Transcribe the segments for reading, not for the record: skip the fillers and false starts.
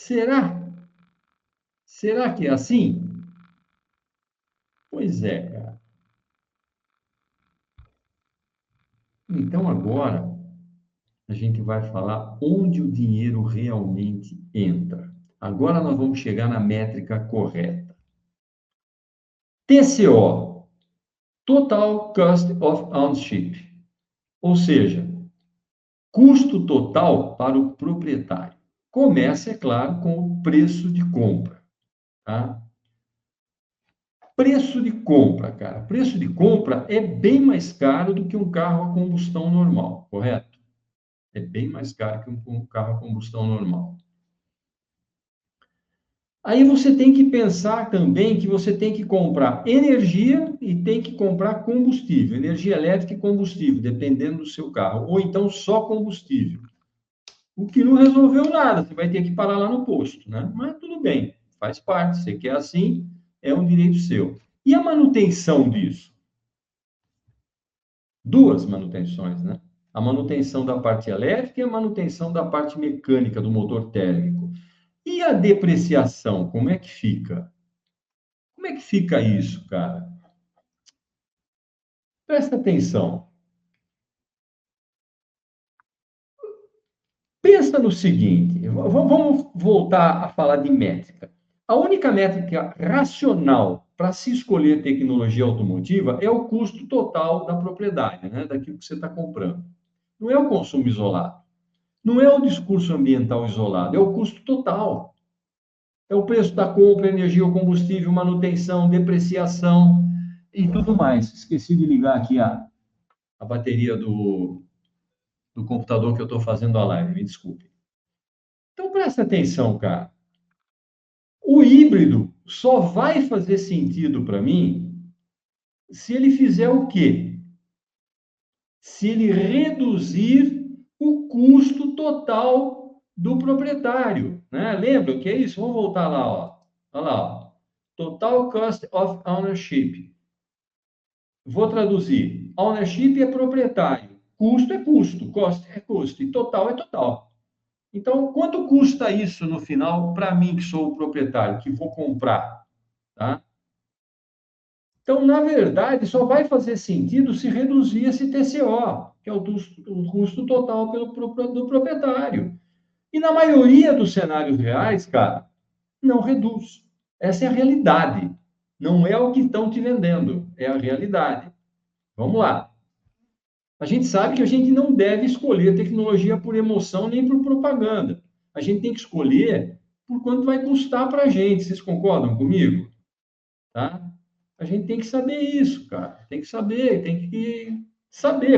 Será? Será que é assim? Pois é, cara. Então agora a gente vai falar onde o dinheiro realmente entra. Agora nós vamos chegar na métrica correta. TCO, Total Cost of Ownership, ou seja, custo total para o proprietário. Começa, é claro, com o preço de compra, tá? Preço de compra, cara. Preço de compra é bem mais caro do que um carro a combustão normal, correto? É bem mais caro que um carro a combustão normal. Aí você tem que pensar também que você tem que comprar energia e tem que comprar combustível, energia elétrica e combustível, dependendo do seu carro, ou então só combustível. O que não resolveu nada, você vai ter que parar lá no posto, né? Mas tudo bem, faz parte, você quer assim, é um direito seu. E a manutenção disso? Duas manutenções, né? A manutenção da parte elétrica e a manutenção da parte mecânica do motor térmico. E a depreciação, como é que fica? Como é que fica isso, cara? Presta atenção. Pensa no seguinte, vamos voltar a falar de métrica. A única métrica racional para se escolher tecnologia automotiva é o custo total da propriedade, né? Daquilo que você está comprando. Não é o consumo isolado, não é o discurso ambiental isolado, é o custo total. É o preço da compra, energia, o combustível, manutenção, depreciação e tudo mais. Esqueci de ligar aqui a bateria do computador que eu estou fazendo a live, me desculpe. Então presta atenção, cara. O híbrido só vai fazer sentido para mim se ele fizer o quê? Se ele reduzir o custo total do proprietário, né? Lembra o que é isso? Vamos voltar lá, ó. Olha lá, ó. Total cost of ownership. Vou traduzir. Ownership é proprietário, custo é custo, cost é custo e total é total. Então, quanto custa isso no final para mim que sou o proprietário, que vou comprar, tá? Então, na verdade, só vai fazer sentido se reduzir esse TCO, que é o custo total do proprietário. E na maioria dos cenários reais, cara, não reduz. Essa é a realidade. Não é o que estão te vendendo, é a realidade. Vamos lá. A gente sabe que a gente não deve escolher tecnologia por emoção nem por propaganda. A gente tem que escolher por quanto vai custar para a gente. Vocês concordam comigo? Tá? A gente tem que saber isso, cara. Tem que saber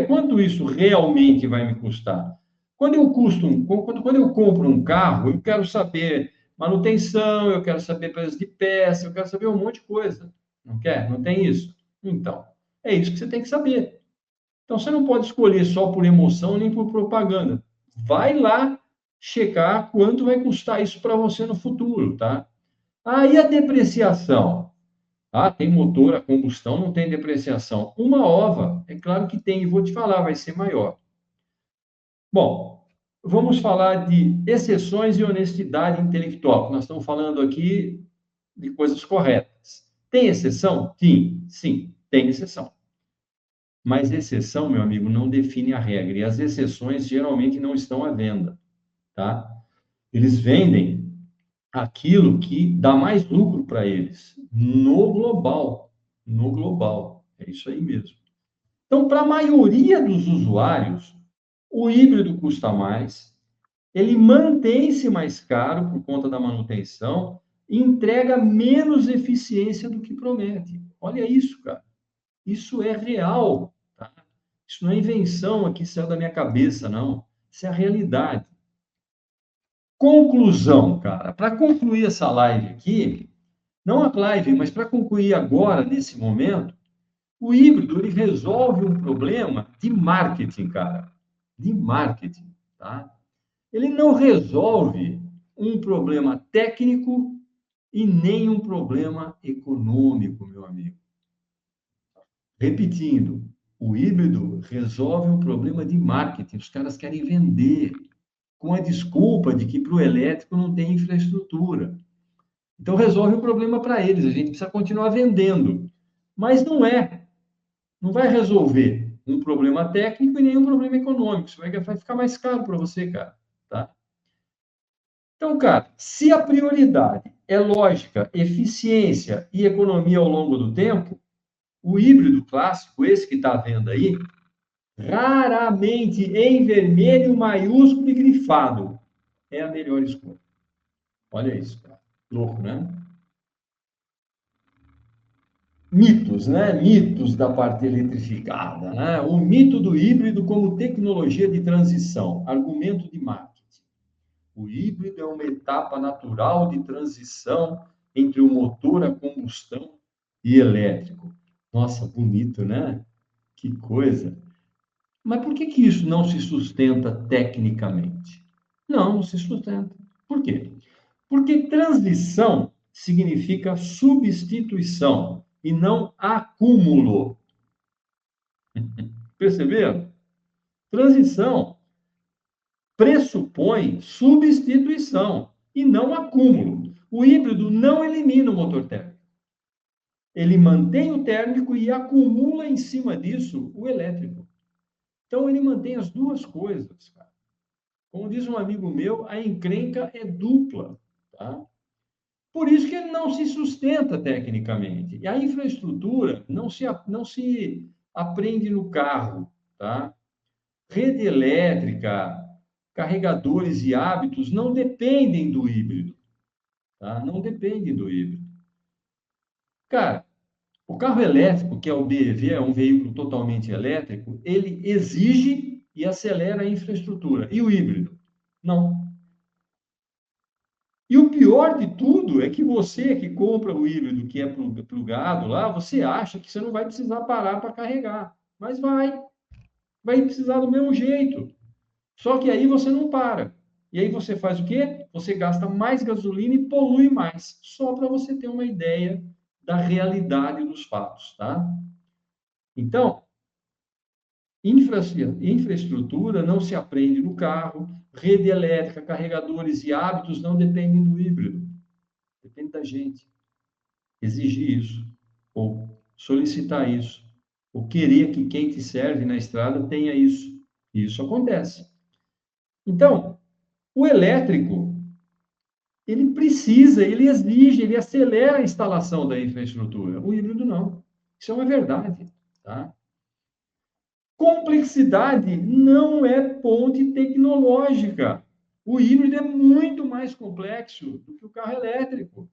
quanto isso realmente vai me custar. Quando eu compro um carro, eu quero saber manutenção, eu quero saber preço de peça, eu quero saber um monte de coisa. Não quer? Não tem isso? Então, é isso que você tem que saber. Então, você não pode escolher só por emoção nem por propaganda. Vai lá checar quanto vai custar isso para você no futuro, tá? Aí a depreciação. Ah, tem motor a combustão, não tem depreciação. Uma ova, é claro que tem, e vou te falar, vai ser maior. Bom, vamos falar de exceções e honestidade intelectual, nós estamos falando aqui de coisas corretas. Tem exceção? Sim, sim, tem exceção. Mas exceção, meu amigo, não define a regra, e as exceções geralmente não estão à venda, tá? Eles vendem aquilo que dá mais lucro para eles, no global, no global. É isso aí mesmo. Então, para a maioria dos usuários, o híbrido custa mais, ele mantém-se mais caro por conta da manutenção e entrega menos eficiência do que promete. Olha isso, cara. Isso é real, tá? Isso não é invenção aqui, saiu da minha cabeça, não. Isso é a realidade. Conclusão, cara. Para concluir essa live aqui, não a live, mas para concluir agora, nesse momento, o híbrido ele resolve um problema de marketing, cara. De marketing, tá? Ele não resolve um problema técnico e nem um problema econômico, meu amigo. Repetindo, o híbrido resolve um problema de marketing. Os caras querem vender. com a desculpa de que para o elétrico não tem infraestrutura. Então, resolve o problema para eles, a gente precisa continuar vendendo. Mas não é, não vai resolver um problema técnico e nenhum problema econômico. Isso vai ficar mais caro para você, cara. Tá? Então, cara, se a prioridade é lógica, eficiência e economia ao longo do tempo, o híbrido clássico, esse que está vendo aí, raramente em vermelho maiúsculo e grifado, é a melhor escolha. Olha isso, cara. Louco, né? Mitos, né? Mitos da parte eletrificada, né? O mito do híbrido como tecnologia de transição, argumento de marketing. O híbrido é uma etapa natural de transição entre o motor a combustão e elétrico. Nossa, bonito, né? Que coisa. Mas por que que isso não se sustenta tecnicamente? Não, não se sustenta. Por quê? Porque transição significa substituição e não acúmulo. Perceberam? Transição pressupõe substituição e não acúmulo. O híbrido não elimina o motor térmico. Ele mantém o térmico e acumula em cima disso o elétrico. Então, ele mantém as duas coisas, cara. Como diz um amigo meu, a encrenca é dupla, tá? Por isso que ele não se sustenta tecnicamente. E a infraestrutura não se aprende no carro, tá? Rede elétrica, carregadores e hábitos não dependem do híbrido, tá? Não dependem do híbrido. Cara, o carro elétrico, que é o BEV, é um veículo totalmente elétrico, ele exige e acelera a infraestrutura. E o híbrido? Não. E o pior de tudo é que você que compra o híbrido que é plugado lá, você acha que você não vai precisar parar para carregar. Mas vai precisar do mesmo jeito. Só que aí você não para. E aí você faz o quê? Você gasta mais gasolina e polui mais. Só para você ter uma ideia da realidade dos fatos, tá? Então, infraestrutura não se aprende no carro, rede elétrica, carregadores e hábitos não dependem do híbrido. Depende da gente. Exigir isso, ou solicitar isso, ou querer que quem te serve na estrada tenha isso. E isso acontece. Então, o elétrico, ele precisa, ele exige, ele acelera a instalação da infraestrutura. O híbrido não. Isso é uma verdade, tá? Complexidade não é ponte tecnológica. O híbrido é muito mais complexo do que o carro elétrico,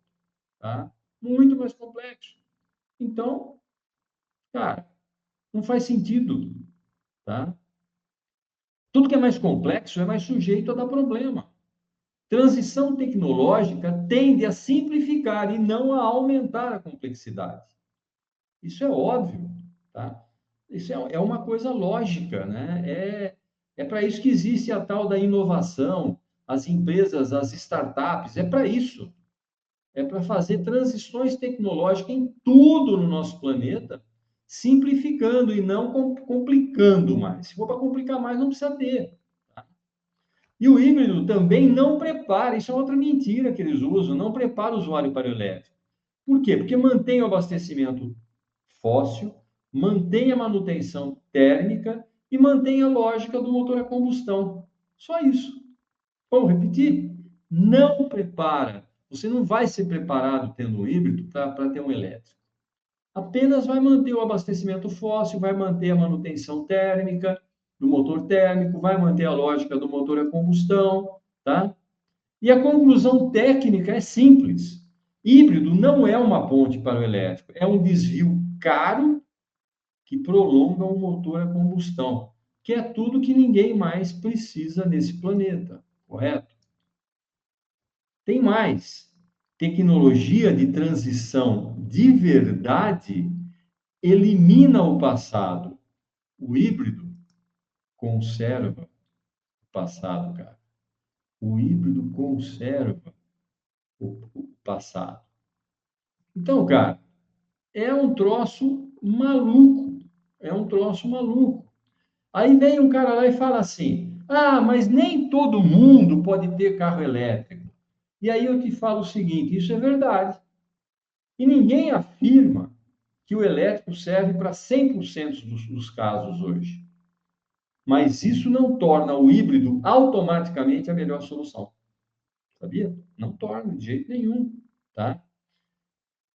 tá? Muito mais complexo. Então, cara, não faz sentido, tá? Tudo que é mais complexo é mais sujeito a dar problema. Transição tecnológica tende a simplificar e não a aumentar a complexidade. Isso é óbvio, tá? Isso é uma coisa lógica, né? É para isso que existe a tal da inovação, as empresas, as startups, é para isso. É para fazer transições tecnológicas em tudo no nosso planeta, simplificando e não complicando mais. Se for para complicar mais, não precisa ter. Tá? E o híbrido também não prepara, isso é outra mentira que eles usam, não prepara o usuário para o elétrico. Por quê? Porque mantém o abastecimento fóssil, mantém a manutenção térmica e mantém a lógica do motor a combustão. Só isso. Vamos repetir? Não prepara. Você não vai ser preparado tendo um híbrido para ter um elétrico. Apenas vai manter o abastecimento fóssil, vai manter a manutenção térmica do motor térmico, vai manter a lógica do motor a combustão, tá? E a conclusão técnica é simples. Híbrido não é uma ponte para o elétrico, é um desvio caro que prolonga o motor a combustão, que é tudo que ninguém mais precisa nesse planeta, correto? Tem mais. Tecnologia de transição de verdade elimina o passado. O híbrido conserva o passado, cara. O híbrido conserva o passado. Então, cara, é um troço maluco. É um troço maluco. Aí vem um cara lá e fala assim: Ah, mas nem todo mundo pode ter carro elétrico. E aí eu te falo o seguinte: isso é verdade. E ninguém afirma que o elétrico serve para 100% dos casos hoje. Mas isso não torna o híbrido automaticamente a melhor solução. Sabia? Não torna de jeito nenhum, tá?